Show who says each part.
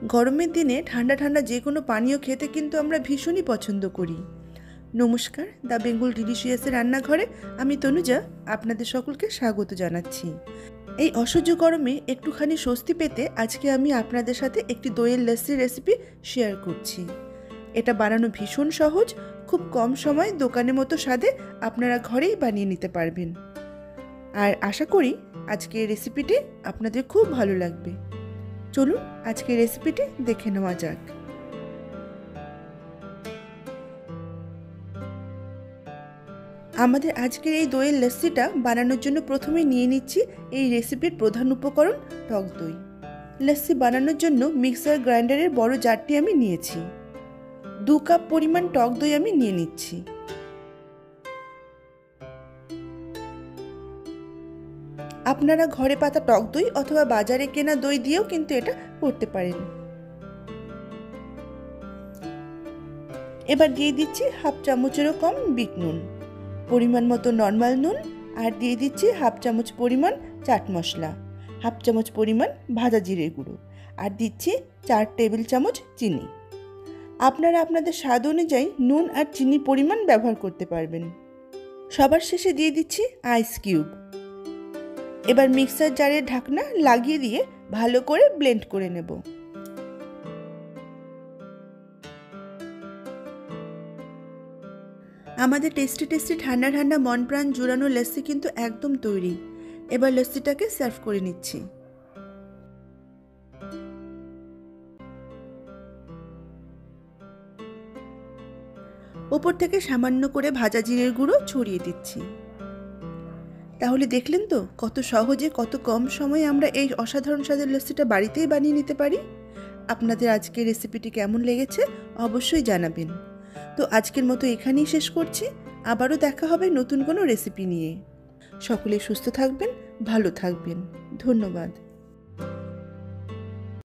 Speaker 1: গরমের দিনে ঠান্ডা ঠান্ডা যে কোনো পানীয় খেতে কিন্তু আমরা ভীষণই পছন্দ করি। নমস্কার, দ্য বেঙ্গল ডিলিশিয়াসের রান্নাঘরে আমি তনুজা আপনাদের সকলকে স্বাগত জানাচ্ছি। এই অসহ্য গরমে একটুখানি স্বস্তি পেতে আজকে আমি আপনাদের সাথে একটি দইয়ের লস্যির রেসিপি শেয়ার করছি। এটা বানানো ভীষণ সহজ, খুব কম সময় দোকানের মতো স্বাদে আপনারা ঘরেই বানিয়ে নিতে পারবেন। আর আশা করি আজকের রেসিপিটি আপনাদের খুব ভালো লাগবে। চলুন আজকের রেসিপিটি দেখে নেওয়া যাক। আমাদের আজকের এই দইয়ের লস্যিটা বানানোর জন্য প্রথমে নিয়ে নিচ্ছি এই রেসিপির প্রধান উপকরণ টক দই। লস্যি বানানোর জন্য মিক্সার গ্রাইন্ডারের বড় জারটি আমি নিয়েছি। 2 কাপ পরিমাণ টক দই আমি নিয়ে নিচ্ছি। আপনারা ঘরে পাতা টক দই অথবা বাজারে কেনা দই দিয়েও কিন্তু এটা করতে পারেন। এবার দিয়ে দিচ্ছি হাফ চামচেরও কম বিট নুন, পরিমাণ মতো নর্মাল নুন, আর দিয়ে দিচ্ছি হাফ চামচ পরিমাণ চাট মশলা, হাফ চামচ পরিমাণ ভাজা জিরের গুঁড়ো, আর দিচ্ছি 4 টেবিল চামচ চিনি। আপনারা আপনাদের স্বাদ অনুযায়ী নুন আর চিনি পরিমাণ ব্যবহার করতে পারবেন। সবার শেষে দিয়ে দিচ্ছি আইস কিউব। এবার মিক্সার জারের ঢাকনা লাগিয়ে দিয়ে ভালো করে ব্লেন্ড করে নেব। আমাদের টেস্টি টেস্টি ঠান্ডা ঠান্ডা মন প্রাণ জুড়ানো লস্যি কিন্তু একদম তৈরি। এবার লস্যিটাকে সার্ভ করে নিচ্ছি। ওপর থেকে সামান্য করে ভাজা জিরের গুঁড়ো ছড়িয়ে দিচ্ছি। তাহলে দেখলেন তো কত সহজে কত কম সময়ে আমরা এই অসাধারণ স্বাদের লস্যিটা বাড়িতেই বানিয়ে নিতে পারি। আপনাদের আজকের রেসিপিটি কেমন লেগেছে অবশ্যই জানাবেন। তো আজকের মতো এখানেই শেষ করছি। আবারও দেখা হবে নতুন কোনো রেসিপি নিয়ে। সকলে সুস্থ থাকবেন, ভালো থাকবেন। ধন্যবাদ।